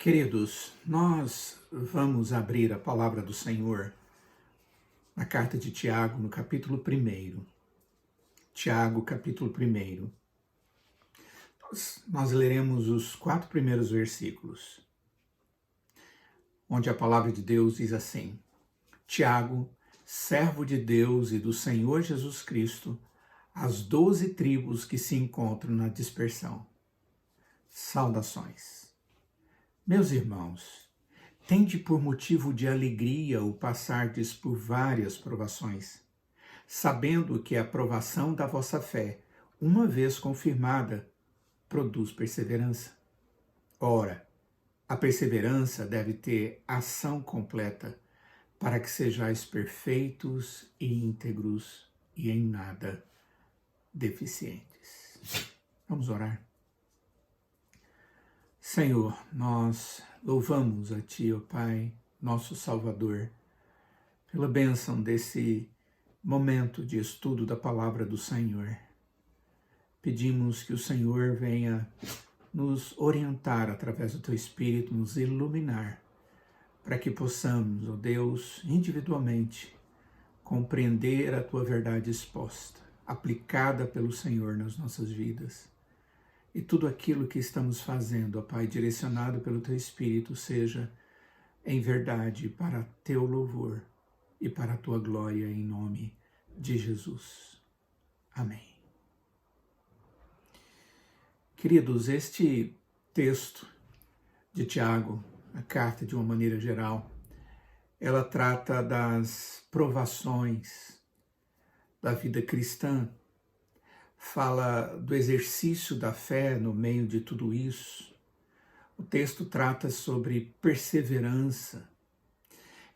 Queridos, nós vamos abrir a palavra do Senhor na carta de Tiago, no capítulo 1. Tiago, capítulo 1. Nós leremos os 4 primeiros versículos, onde a palavra de Deus diz assim: Tiago, servo de Deus e do Senhor Jesus Cristo, às 12 tribos que se encontram na dispersão. Saudações. Meus irmãos, tende por motivo de alegria o passardes por várias provações, sabendo que a provação da vossa fé, uma vez confirmada, produz perseverança. Ora, a perseverança deve ter ação completa, para que sejais perfeitos e íntegros e em nada deficientes. Vamos orar. Senhor, nós louvamos a Ti, ó Pai, nosso Salvador, pela bênção desse momento de estudo da Palavra do Senhor. Pedimos que o Senhor venha nos orientar através do Teu Espírito, nos iluminar, para que possamos, ó Deus, individualmente, compreender a Tua verdade exposta, aplicada pelo Senhor nas nossas vidas. E tudo aquilo que estamos fazendo, ó Pai, direcionado pelo Teu Espírito, seja em verdade para Teu louvor e para a Tua glória, em nome de Jesus. Amém. Queridos, este texto de Tiago, a carta de uma maneira geral, ela trata das provações da vida cristã, fala do exercício da fé no meio de tudo isso. O texto trata sobre perseverança.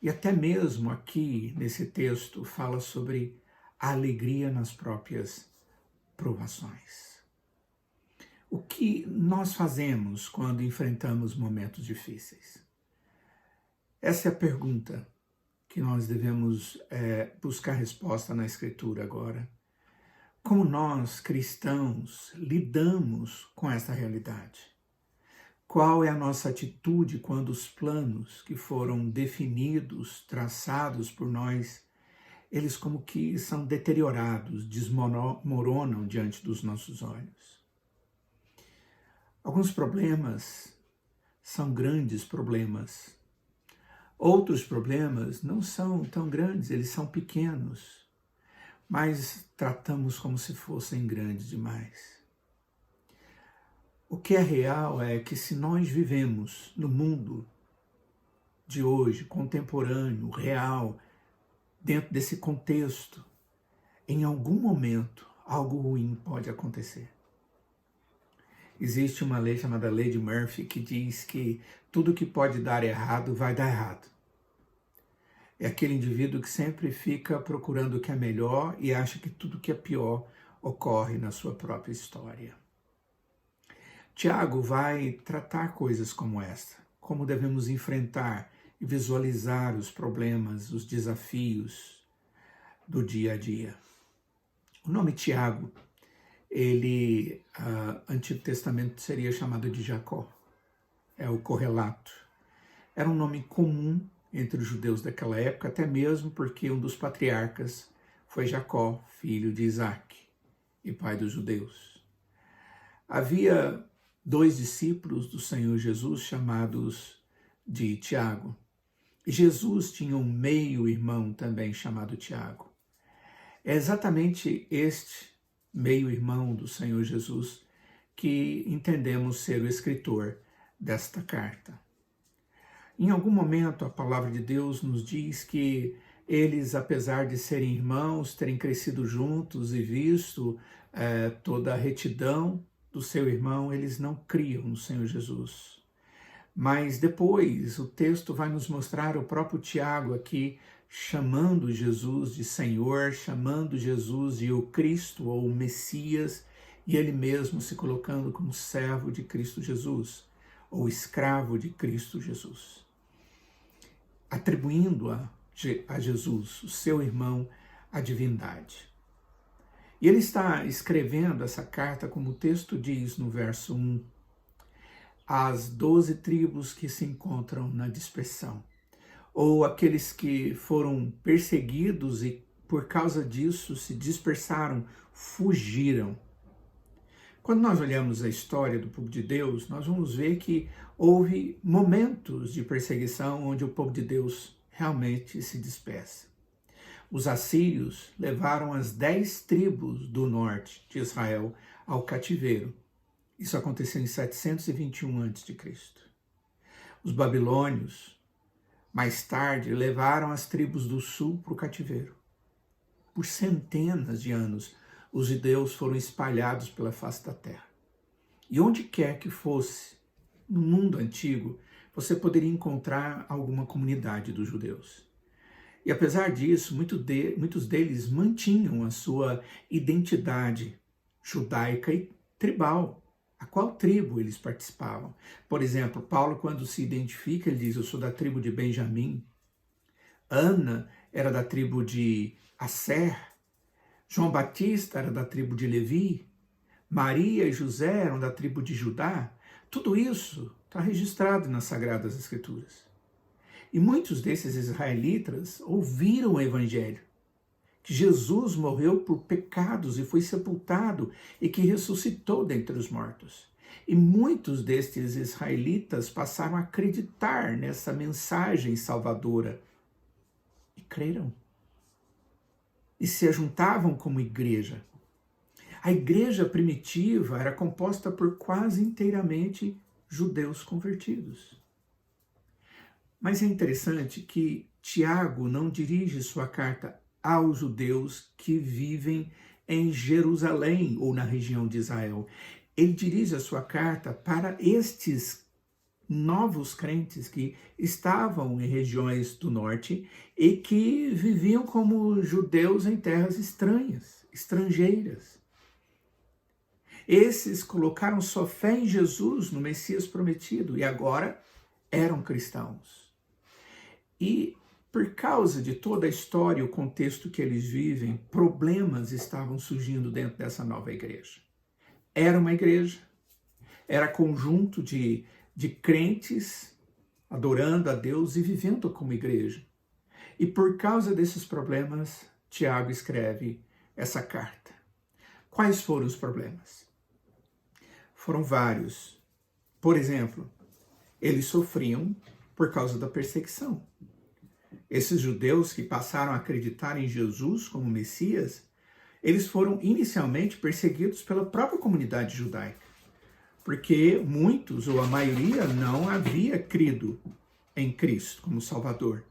E até mesmo aqui, nesse texto, fala sobre a alegria nas próprias provações. O que nós fazemos quando enfrentamos momentos difíceis? Essa é a pergunta que nós devemos buscar resposta na Escritura agora. Como nós, cristãos, lidamos com essa realidade? Qual é a nossa atitude quando os planos que foram definidos, traçados por nós, eles como que são deteriorados, desmoronam diante dos nossos olhos? Alguns problemas são grandes problemas. Outros problemas não são tão grandes, eles são pequenos, mas tratamos como se fossem grandes demais. O que é real é que se nós vivemos no mundo de hoje, contemporâneo, real, dentro desse contexto, em algum momento algo ruim pode acontecer. Existe uma lei chamada Lei de Murphy que diz que tudo que pode dar errado vai dar errado. É aquele indivíduo que sempre fica procurando o que é melhor e acha que tudo que é pior ocorre na sua própria história. Tiago vai tratar coisas como esta, como devemos enfrentar e visualizar os problemas, os desafios do dia a dia. O nome Tiago, ele, Antigo Testamento seria chamado de Jacó, é o correlato. Era um nome comum entre os judeus daquela época, até mesmo porque um dos patriarcas foi Jacó, filho de Isaac e pai dos judeus. Havia 2 discípulos do Senhor Jesus chamados de Tiago. E Jesus tinha um meio-irmão também chamado Tiago. É exatamente este meio-irmão do Senhor Jesus que entendemos ser o escritor desta carta. Em algum momento, a palavra de Deus nos diz que eles, apesar de serem irmãos, terem crescido juntos e visto toda a retidão do seu irmão, eles não criam no Senhor Jesus. Mas depois, o texto vai nos mostrar o próprio Tiago aqui, chamando Jesus de Senhor, chamando Jesus de o Cristo ou o Messias, e ele mesmo se colocando como servo de Cristo Jesus, ou escravo de Cristo Jesus, atribuindo a Jesus, o seu irmão, a divindade. E ele está escrevendo essa carta, como o texto diz no verso 1, as 12 tribos que se encontram na dispersão, ou aqueles que foram perseguidos e por causa disso se dispersaram, fugiram. Quando nós olhamos a história do povo de Deus, nós vamos ver que houve momentos de perseguição onde o povo de Deus realmente se dispersa. Os assírios levaram as 10 tribos do norte de Israel ao cativeiro. Isso aconteceu em 721 a.C. Os babilônios, mais tarde, levaram as tribos do sul para o cativeiro. Por centenas de anos, os judeus foram espalhados pela face da terra. E onde quer que fosse, no mundo antigo, você poderia encontrar alguma comunidade dos judeus. E apesar disso, muitos deles mantinham a sua identidade judaica e tribal. A qual tribo eles participavam? Por exemplo, Paulo, quando se identifica, ele diz: eu sou da tribo de Benjamim. Ana era da tribo de Asser. João Batista era da tribo de Levi. Maria e José eram da tribo de Judá. Tudo isso está registrado nas Sagradas Escrituras. E muitos desses israelitas ouviram o evangelho, que Jesus morreu por pecados e foi sepultado e que ressuscitou dentre os mortos. E muitos destes israelitas passaram a acreditar nessa mensagem salvadora e creram. E se ajuntavam como igreja. A igreja primitiva era composta por quase inteiramente judeus convertidos. Mas é interessante que Tiago não dirige sua carta aos judeus que vivem em Jerusalém ou na região de Israel. Ele dirige a sua carta para estes novos crentes que estavam em regiões do norte e que viviam como judeus em terras estranhas, estrangeiras. Esses colocaram sua fé em Jesus, no Messias prometido, e agora eram cristãos. E por causa de toda a história e o contexto que eles vivem, problemas estavam surgindo dentro dessa nova igreja. Era uma igreja, era conjunto de crentes adorando a Deus e vivendo como igreja. E por causa desses problemas, Tiago escreve essa carta. Quais foram os problemas? Foram vários. Por exemplo, eles sofriam por causa da perseguição. Esses judeus que passaram a acreditar em Jesus como Messias, eles foram inicialmente perseguidos pela própria comunidade judaica, porque muitos, ou a maioria, não havia crido em Cristo como Salvador.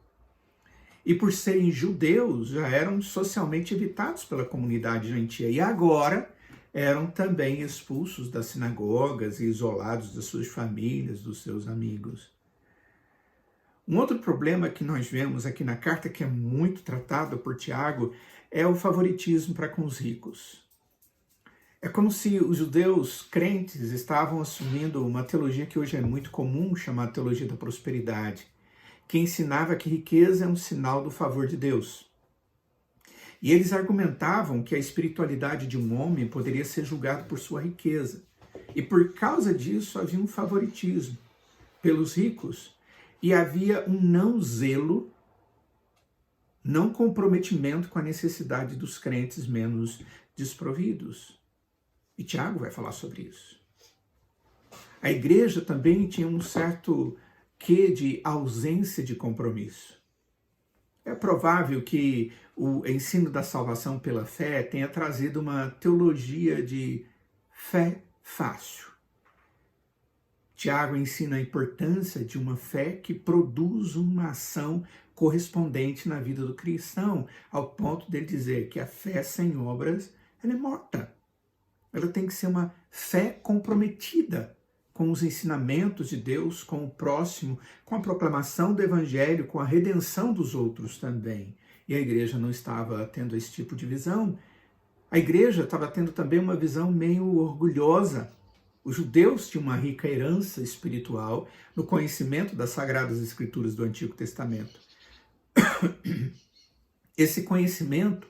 E por serem judeus, já eram socialmente evitados pela comunidade gentia, e agora eram também expulsos das sinagogas e isolados das suas famílias, dos seus amigos. Um outro problema que nós vemos aqui na carta, que é muito tratado por Tiago, é o favoritismo para com os ricos. É como se os judeus crentes estavam assumindo uma teologia que hoje é muito comum, chamada teologia da prosperidade, que ensinava que riqueza é um sinal do favor de Deus. E eles argumentavam que a espiritualidade de um homem poderia ser julgada por sua riqueza. E por causa disso havia um favoritismo pelos ricos. E havia um não zelo, não comprometimento com a necessidade dos crentes menos desprovidos. E Tiago vai falar sobre isso. A igreja também tinha um certo quê de ausência de compromisso. É provável que o ensino da salvação pela fé tenha trazido uma teologia de fé fácil. Tiago ensina a importância de uma fé que produz uma ação correspondente na vida do cristão, ao ponto dele dizer que a fé sem obras, ela é morta. Ela tem que ser uma fé comprometida com os ensinamentos de Deus, com o próximo, com a proclamação do evangelho, com a redenção dos outros também. E a igreja não estava tendo esse tipo de visão. A igreja estava tendo também uma visão meio orgulhosa. Os judeus tinham uma rica herança espiritual no conhecimento das Sagradas Escrituras do Antigo Testamento. Esse conhecimento,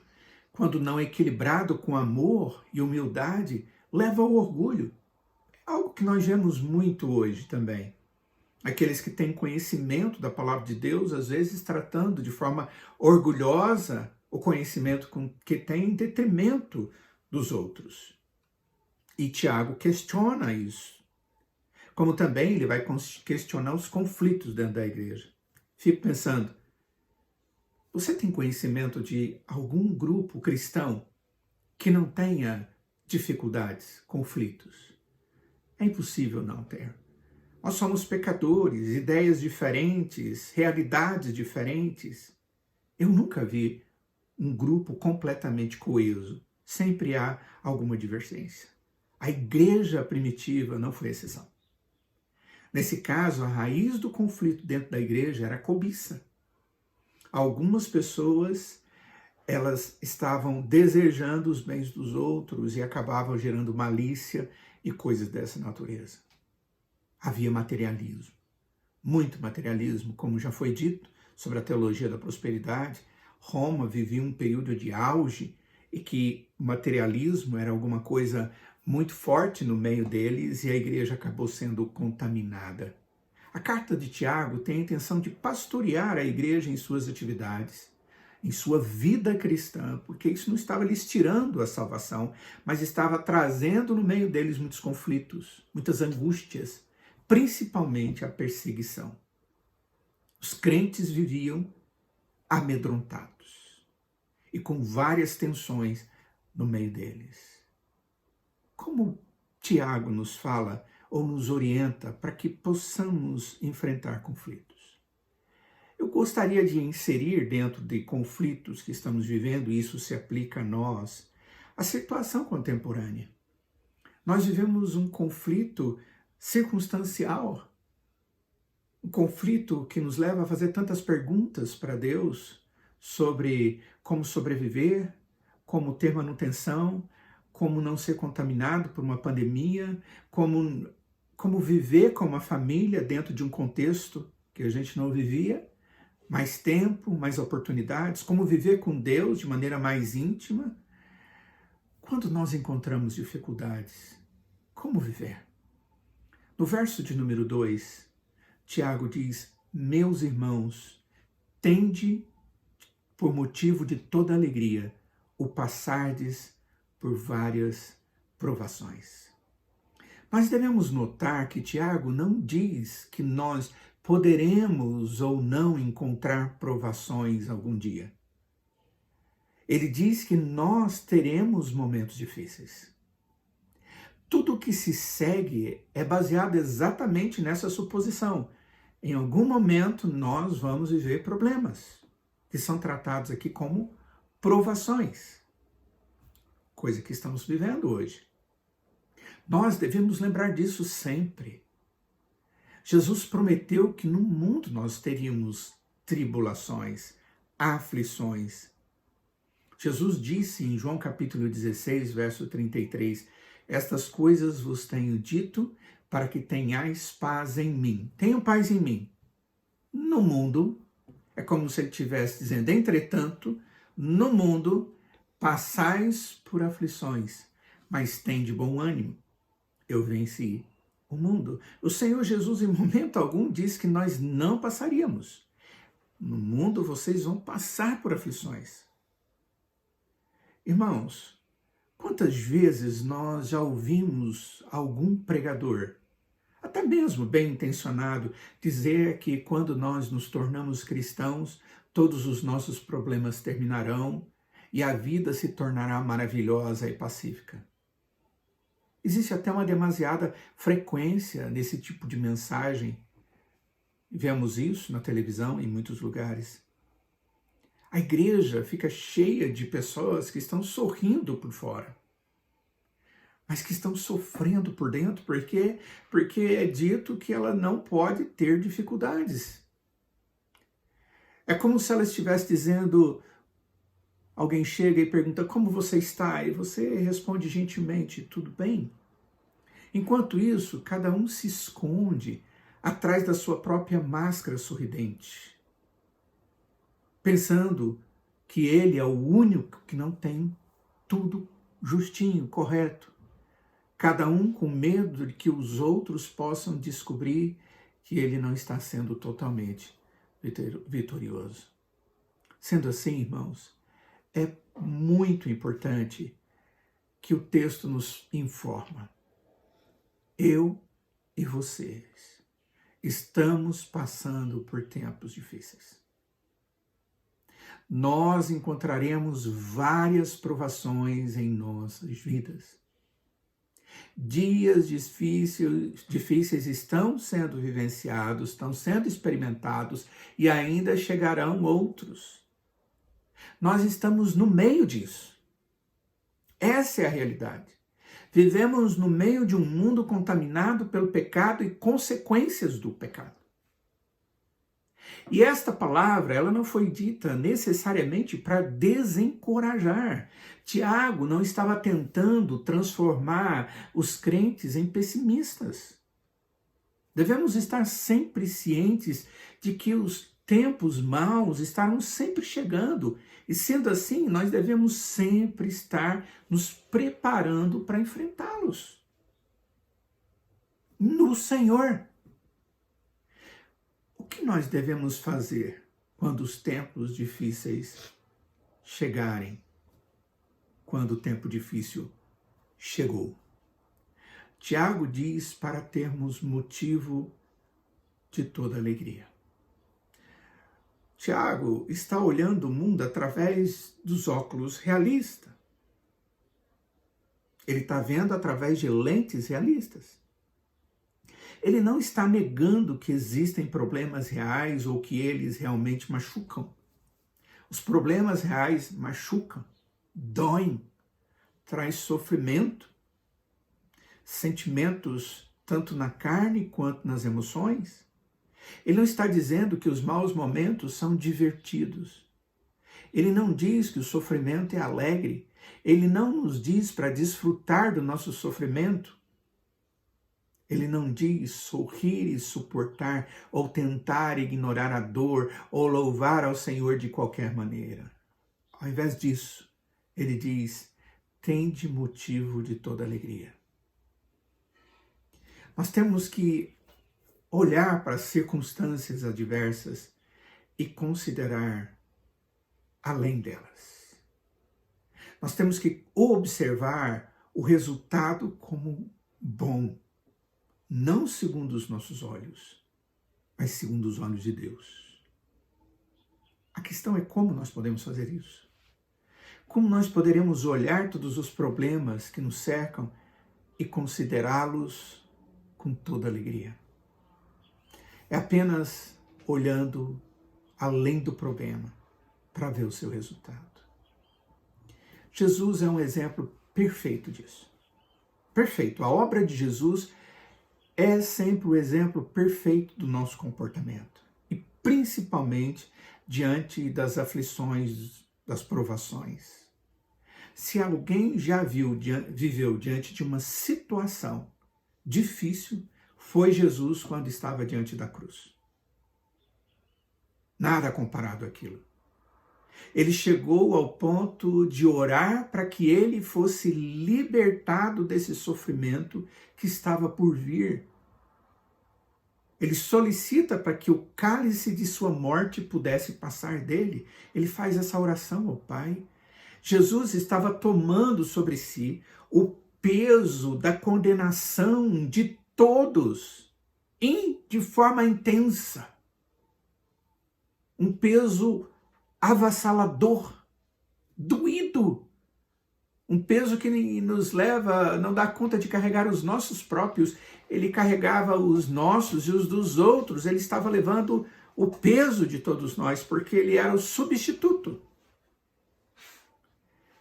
quando não equilibrado com amor e humildade, leva ao orgulho. Algo que nós vemos muito hoje também. Aqueles que têm conhecimento da palavra de Deus, às vezes tratando de forma orgulhosa o conhecimento que tem em detrimento dos outros. E Tiago questiona isso. Como também ele vai questionar os conflitos dentro da igreja. Fico pensando, você tem conhecimento de algum grupo cristão que não tenha dificuldades, conflitos? É impossível não ter. Nós somos pecadores, ideias diferentes, realidades diferentes. Eu nunca vi um grupo completamente coeso. Sempre há alguma divergência. A igreja primitiva não foi exceção. Nesse caso, a raiz do conflito dentro da igreja era a cobiça. Algumas pessoas, elas estavam desejando os bens dos outros e acabavam gerando malícia e coisas dessa natureza. Havia materialismo, muito materialismo, como já foi dito, sobre a teologia da prosperidade. Roma vivia um período de auge e que o materialismo era alguma coisa muito forte no meio deles e a igreja acabou sendo contaminada. A carta de Tiago tem a intenção de pastorear a igreja em suas atividades, em sua vida cristã, porque isso não estava lhes tirando a salvação, mas estava trazendo no meio deles muitos conflitos, muitas angústias, principalmente a perseguição. Os crentes viviam amedrontados e com várias tensões no meio deles. Como Tiago nos fala ou nos orienta para que possamos enfrentar conflitos? Eu gostaria de inserir dentro de conflitos que estamos vivendo, e isso se aplica a nós, a situação contemporânea. Nós vivemos um conflito circunstancial, um conflito que nos leva a fazer tantas perguntas para Deus sobre como sobreviver, como ter manutenção, como não ser contaminado por uma pandemia, como viver como uma família dentro de um contexto que a gente não vivia, mais tempo, mais oportunidades, como viver com Deus de maneira mais íntima. Quando nós encontramos dificuldades, como viver? No verso de número 2, Tiago diz: meus irmãos, tende por motivo de toda alegria o passardes por várias provações. Mas devemos notar que Tiago não diz que nós poderemos ou não encontrar provações algum dia. Ele diz que nós teremos momentos difíceis. Tudo o que se segue é baseado exatamente nessa suposição. Em algum momento nós vamos viver problemas, que são tratados aqui como provações, coisa que estamos vivendo hoje. Nós devemos lembrar disso sempre. Jesus prometeu que no mundo nós teríamos tribulações, aflições. Jesus disse em João capítulo 16, verso 33, estas coisas vos tenho dito para que tenhais paz em mim. Tenham paz em mim. No mundo, é como se ele estivesse dizendo, entretanto, no mundo passais por aflições, mas tende bom ânimo. Eu venci o mundo. O Senhor Jesus, em momento algum, disse que nós não passaríamos. No mundo vocês vão passar por aflições. Irmãos, quantas vezes nós já ouvimos algum pregador, até mesmo bem intencionado, dizer que quando nós nos tornamos cristãos, todos os nossos problemas terminarão e a vida se tornará maravilhosa e pacífica? Existe até uma demasiada frequência nesse tipo de mensagem. Vemos isso na televisão em muitos lugares. A igreja fica cheia de pessoas que estão sorrindo por fora, mas que estão sofrendo por dentro, porque é dito que ela não pode ter dificuldades. É como se ela estivesse dizendo, alguém chega e pergunta, como você está? E você responde gentilmente, tudo bem? Enquanto isso, cada um se esconde atrás da sua própria máscara sorridente, pensando que ele é o único que não tem tudo justinho, correto. cada um com medo de que os outros possam descobrir que ele não está sendo totalmente vitorioso. Sendo assim, irmãos, é muito importante que o texto nos informa. Eu e vocês estamos passando por tempos difíceis. Nós encontraremos várias provações em nossas vidas. Dias difíceis estão sendo vivenciados, estão sendo experimentados e ainda chegarão outros. Nós estamos no meio disso. Essa é a realidade. Vivemos no meio de um mundo contaminado pelo pecado e consequências do pecado. E esta palavra, ela não foi dita necessariamente para desencorajar. Tiago não estava tentando transformar os crentes em pessimistas. Devemos estar sempre cientes de que os tempos maus estarão sempre chegando. E sendo assim, nós devemos sempre estar nos preparando para enfrentá-los. No Senhor. O que nós devemos fazer quando os tempos difíceis chegarem? Quando o tempo difícil chegou? Tiago diz para termos motivo de toda alegria. Tiago está olhando o mundo através dos óculos realistas. Ele está vendo através de lentes realistas. Ele não está negando que existem problemas reais ou que eles realmente machucam. Os problemas reais machucam, doem, traz sofrimento, sentimentos tanto na carne quanto nas emoções. Ele não está dizendo que os maus momentos são divertidos. Ele não diz que o sofrimento é alegre. Ele não nos diz para desfrutar do nosso sofrimento. Ele não diz sorrir e suportar, ou tentar ignorar a dor, ou louvar ao Senhor de qualquer maneira. Ao invés disso, ele diz, tende motivo de toda alegria. Nós temos que olhar para as circunstâncias adversas e considerar além delas. Nós temos que observar o resultado como bom. Não segundo os nossos olhos, mas segundo os olhos de Deus. A questão é como nós podemos fazer isso. Como nós poderemos olhar todos os problemas que nos cercam e considerá-los com toda alegria. É apenas olhando além do problema para ver o seu resultado. Jesus é um exemplo perfeito disso. Perfeito. A obra de Jesus é sempre o exemplo perfeito do nosso comportamento. E principalmente diante das aflições, das provações. Se alguém já viveu diante de uma situação difícil, foi Jesus quando estava diante da cruz. Nada comparado àquilo. Ele chegou ao ponto de orar para que ele fosse libertado desse sofrimento que estava por vir. Ele solicita para que o cálice de sua morte pudesse passar dele. Ele faz essa oração ao Pai. Jesus estava tomando sobre si o peso da condenação de todos, de forma intensa. Um peso avassalador, doído. Um peso que nos leva a não dar conta de carregar os nossos próprios. Ele carregava os nossos e os dos outros. Ele estava levando o peso de todos nós, porque ele era o substituto.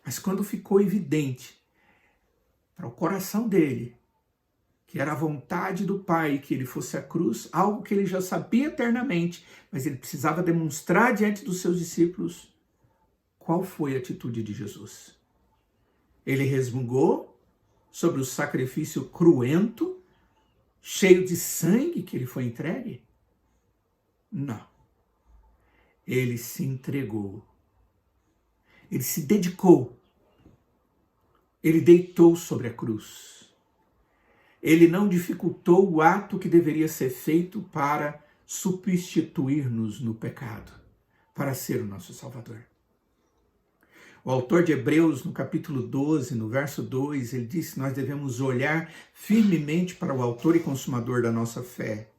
Mas quando ficou evidente para o coração dele que era a vontade do Pai que ele fosse à cruz, algo que ele já sabia eternamente, mas ele precisava demonstrar diante dos seus discípulos, qual foi a atitude de Jesus? Ele resmungou sobre o sacrifício cruento, cheio de sangue que ele foi entregue? Não. Ele se entregou. Ele se dedicou. Ele deitou sobre a cruz. Ele não dificultou o ato que deveria ser feito para substituir-nos no pecado, para ser o nosso Salvador. O autor de Hebreus, no capítulo 12, no verso 2, ele diz que nós devemos olhar firmemente para o autor e consumador da nossa fé,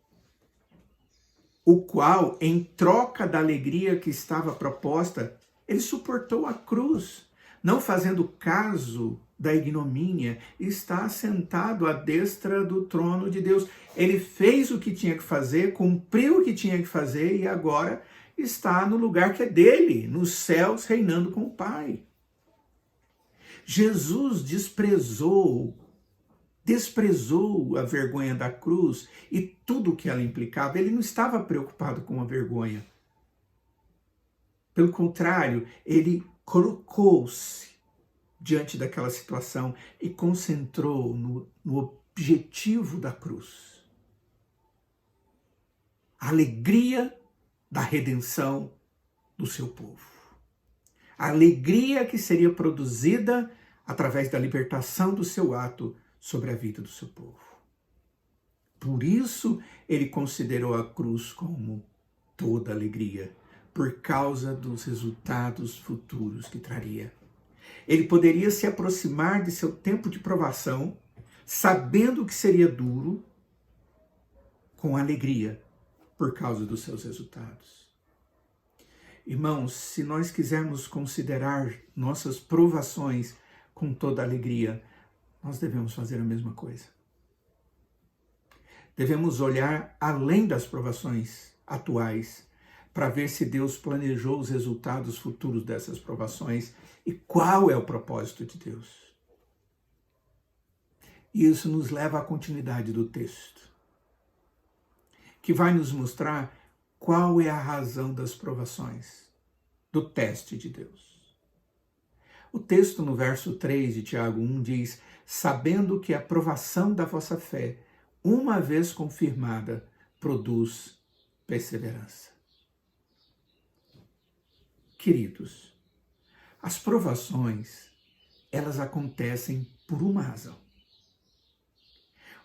o qual, em troca da alegria que estava proposta, ele suportou a cruz, não fazendo caso da ignomínia, está sentado à destra do trono de Deus. Ele fez o que tinha que fazer, cumpriu o que tinha que fazer e agora está no lugar que é dele, nos céus, reinando com o Pai. Jesus desprezou a vergonha da cruz e tudo o que ela implicava. Ele não estava preocupado com a vergonha. Pelo contrário, ele colocou-se diante daquela situação e concentrou no objetivo da cruz. A alegria da redenção do seu povo. A alegria que seria produzida através da libertação do seu ato sobre a vida do seu povo. Por isso, ele considerou a cruz como toda alegria, por causa dos resultados futuros que traria. Ele poderia se aproximar de seu tempo de provação, sabendo que seria duro, com alegria, por causa dos seus resultados. Irmãos, se nós quisermos considerar nossas provações com toda alegria, nós devemos fazer a mesma coisa. Devemos olhar além das provações atuais para ver se Deus planejou os resultados futuros dessas provações e qual é o propósito de Deus. E isso nos leva à continuidade do texto, que vai nos mostrar qual é a razão das provações, do teste de Deus. O texto no verso 3 de Tiago 1 diz: sabendo que a provação da vossa fé, uma vez confirmada, produz perseverança. Queridos, as provações, elas acontecem por uma razão.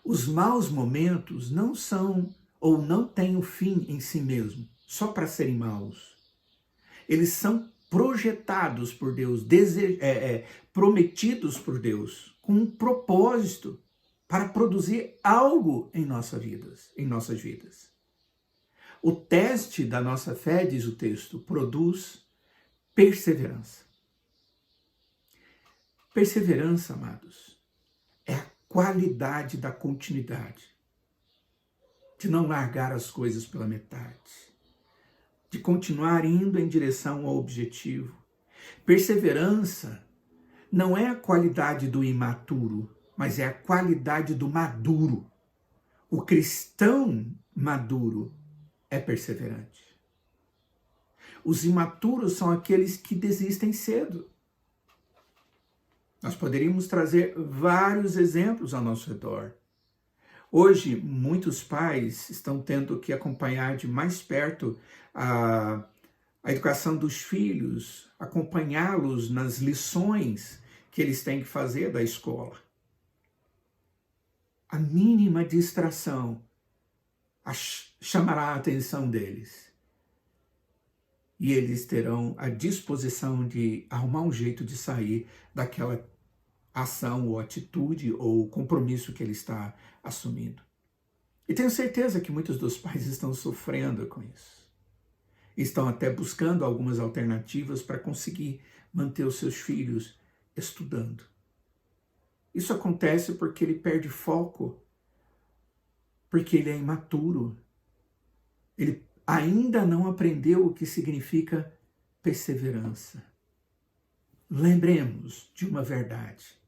Os maus momentos não são ou não têm o fim em si mesmo, só para serem maus. Eles são projetados por Deus, prometidos por Deus, com um propósito para produzir algo em nossas vidas. O teste da nossa fé, diz o texto, produz perseverança. Perseverança, amados, é a qualidade da continuidade, de não largar as coisas pela metade, de continuar indo em direção ao objetivo. Perseverança não é a qualidade do imaturo, mas é a qualidade do maduro. O cristão maduro é perseverante. Os imaturos são aqueles que desistem cedo. Nós poderíamos trazer vários exemplos ao nosso redor. Hoje, muitos pais estão tendo que acompanhar de mais perto a educação dos filhos, acompanhá-los nas lições que eles têm que fazer da escola. A mínima distração chamará a atenção deles. E eles terão a disposição de arrumar um jeito de sair daquela ação ou atitude ou compromisso que ele está assumindo. E tenho certeza que muitos dos pais estão sofrendo com isso. Estão até buscando algumas alternativas para conseguir manter os seus filhos estudando. Isso acontece porque ele perde foco, porque ele é imaturo. Ele ainda não aprendeu o que significa perseverança. Lembremos de uma verdade.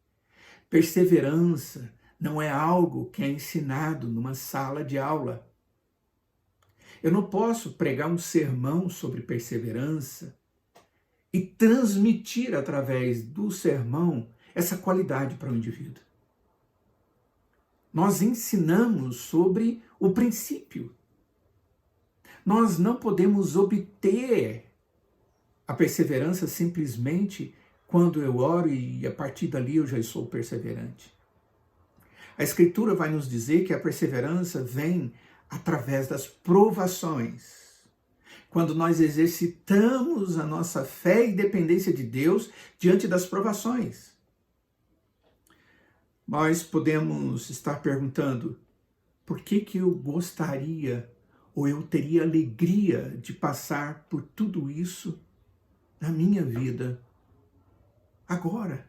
Perseverança não é algo que é ensinado numa sala de aula. Eu não posso pregar um sermão sobre perseverança e transmitir através do sermão essa qualidade para o indivíduo. Nós ensinamos sobre o princípio. Nós não podemos obter a perseverança simplesmente quando eu oro e a partir dali eu já sou perseverante. A Escritura vai nos dizer que a perseverança vem através das provações. Quando nós exercitamos a nossa fé e dependência de Deus diante das provações. Nós podemos estar perguntando, por que eu gostaria ou eu teria alegria de passar por tudo isso na minha vida agora?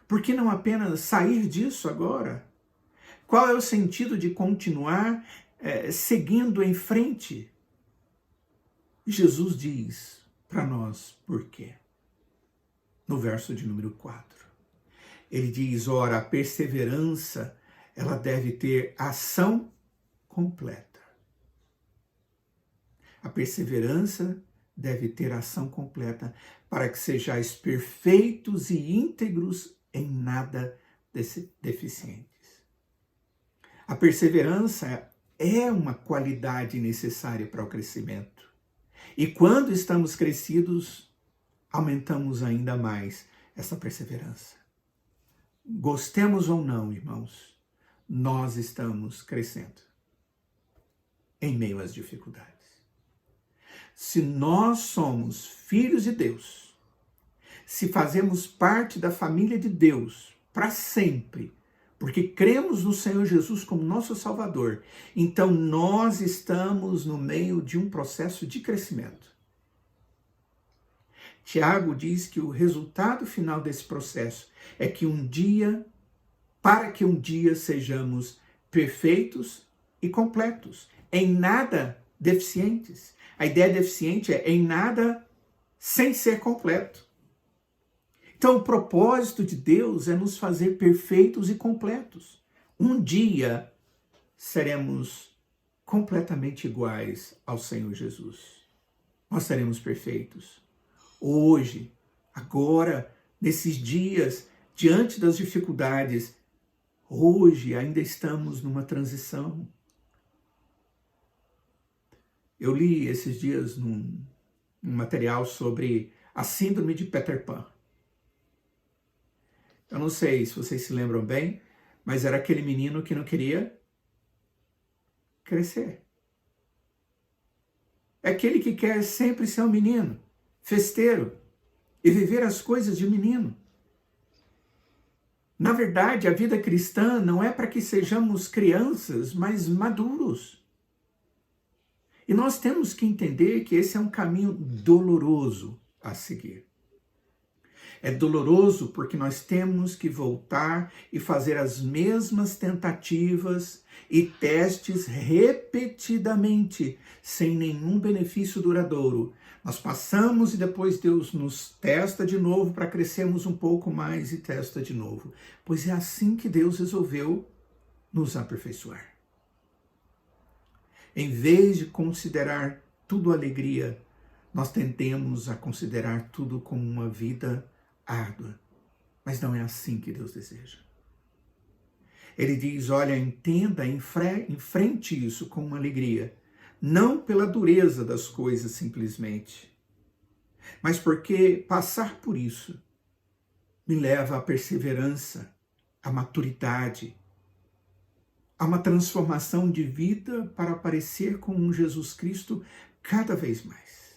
Por que não apenas sair disso agora? Qual é o sentido de continuar seguindo em frente? Jesus diz para nós por quê. No verso de número 4. Ele diz, ora, a perseverança, ela deve ter ação completa. A perseverança deve ter ação completa para que sejais perfeitos e íntegros em nada deficientes. A perseverança é uma qualidade necessária para o crescimento. E quando estamos crescidos, aumentamos ainda mais essa perseverança. Gostemos ou não, irmãos, nós estamos crescendo em meio às dificuldades. Se nós somos filhos de Deus, se fazemos parte da família de Deus para sempre, porque cremos no Senhor Jesus como nosso Salvador, então nós estamos no meio de um processo de crescimento. Tiago diz que o resultado final desse processo é que para que um dia sejamos perfeitos e completos, em nada deficientes. A ideia deficiente é em nada sem ser completo. Então, o propósito de Deus é nos fazer perfeitos e completos. Um dia seremos completamente iguais ao Senhor Jesus. Nós seremos perfeitos. Hoje, agora, nesses dias, diante das dificuldades, hoje ainda estamos numa transição. Eu li esses dias um material sobre a síndrome de Peter Pan. Eu não sei se vocês se lembram bem, mas era aquele menino que não queria crescer. É aquele que quer sempre ser um menino, festeiro, e viver as coisas de menino. Na verdade, a vida cristã não é para que sejamos crianças, mas maduros. E nós temos que entender que esse é um caminho doloroso a seguir. É doloroso porque nós temos que voltar e fazer as mesmas tentativas e testes repetidamente, sem nenhum benefício duradouro. Nós passamos e depois Deus nos testa de novo para crescermos um pouco mais e testa de novo. Pois é assim que Deus resolveu nos aperfeiçoar. Em vez de considerar tudo alegria, nós tendemos a considerar tudo como uma vida árdua. Mas não é assim que Deus deseja. Ele diz, olha, entenda, enfrente isso com uma alegria. Não pela dureza das coisas simplesmente, mas porque passar por isso me leva à perseverança, à maturidade, a uma transformação de vida para parecer com um Jesus Cristo cada vez mais.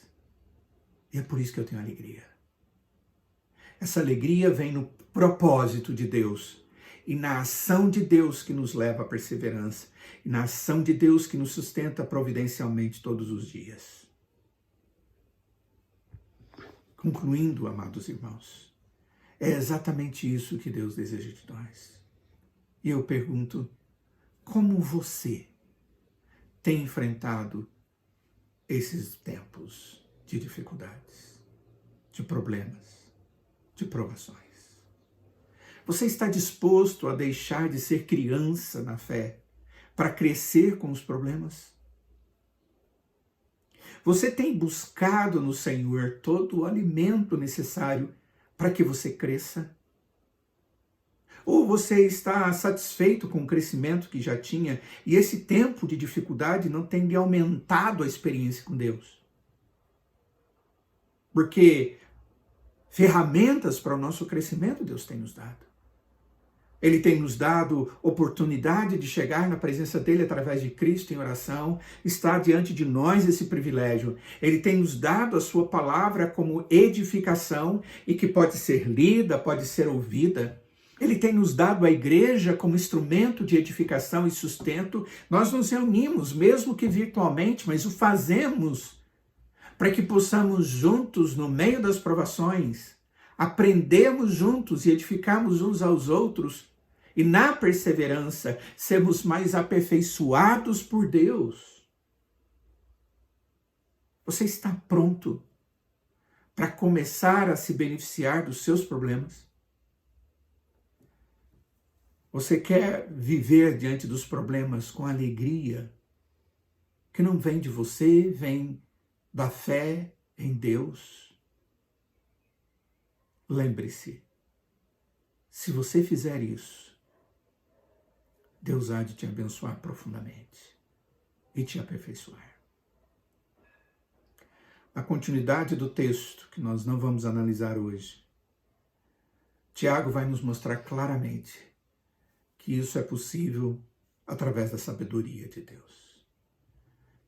E é por isso que eu tenho alegria. Essa alegria vem no propósito de Deus e na ação de Deus que nos leva à perseverança e na ação de Deus que nos sustenta providencialmente todos os dias. Concluindo, amados irmãos, é exatamente isso que Deus deseja de nós. E eu pergunto, como você tem enfrentado esses tempos de dificuldades, de problemas, de provações? Você está disposto a deixar de ser criança na fé para crescer com os problemas? Você tem buscado no Senhor todo o alimento necessário para que você cresça? Ou você está satisfeito com o crescimento que já tinha e esse tempo de dificuldade não tem lhe aumentado a experiência com Deus? Porque ferramentas para o nosso crescimento Deus tem nos dado. Ele tem nos dado oportunidade de chegar na presença dele através de Cristo em oração. Está diante de nós esse privilégio. Ele tem nos dado a sua palavra como edificação e que pode ser lida, pode ser ouvida. Ele tem nos dado a igreja como instrumento de edificação e sustento. Nós nos reunimos, mesmo que virtualmente, mas o fazemos para que possamos juntos, no meio das provações, aprendermos juntos e edificarmos uns aos outros e, na perseverança, sermos mais aperfeiçoados por Deus. Você está pronto para começar a se beneficiar dos seus problemas? Você quer viver diante dos problemas com alegria, que não vem de você, vem da fé em Deus? Lembre-se, se você fizer isso, Deus há de te abençoar profundamente e te aperfeiçoar. Na continuidade do texto, que nós não vamos analisar hoje, Tiago vai nos mostrar claramente que isso é possível através da sabedoria de Deus.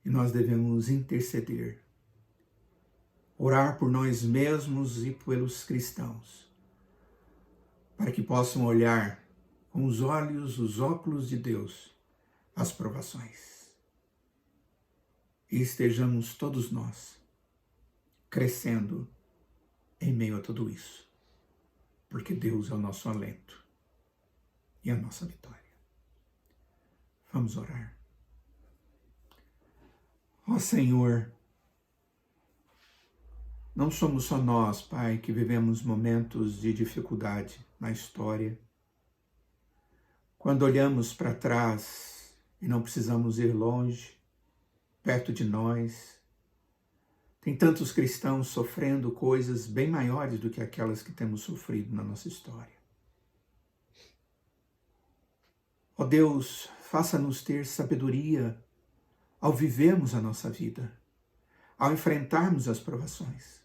E nós devemos interceder, orar por nós mesmos e pelos cristãos, para que possam olhar com os olhos, os óculos de Deus, as provações. E estejamos todos nós crescendo em meio a tudo isso, porque Deus é o nosso alento e a nossa vitória. Vamos orar. Ó Senhor, não somos só nós, Pai, que vivemos momentos de dificuldade na história. Quando olhamos para trás e não precisamos ir longe, perto de nós, tem tantos cristãos sofrendo coisas bem maiores do que aquelas que temos sofrido na nossa história. Ó Deus, faça-nos ter sabedoria ao vivermos a nossa vida, ao enfrentarmos as provações.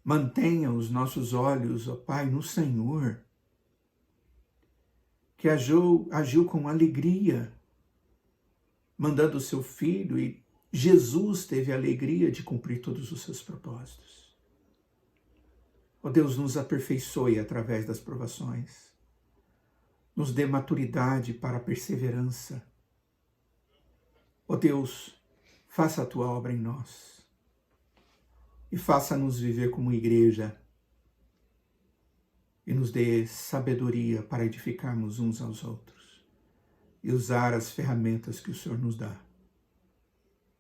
Mantenha os nossos olhos, ó Pai, no Senhor, que agiu com alegria, mandando o seu Filho, e Jesus teve a alegria de cumprir todos os seus propósitos. Ó Deus, nos aperfeiçoe através das provações, nos dê maturidade para a perseverança. Ó Deus, faça a tua obra em nós e faça-nos viver como igreja e nos dê sabedoria para edificarmos uns aos outros e usar as ferramentas que o Senhor nos dá.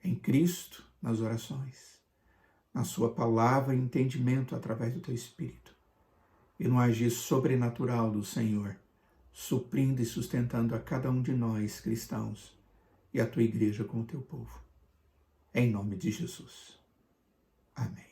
Em Cristo, nas orações, na sua palavra e entendimento através do teu Espírito, e no agir sobrenatural do Senhor, suprindo e sustentando a cada um de nós, cristãos, e a tua igreja com o teu povo. Em nome de Jesus. Amém.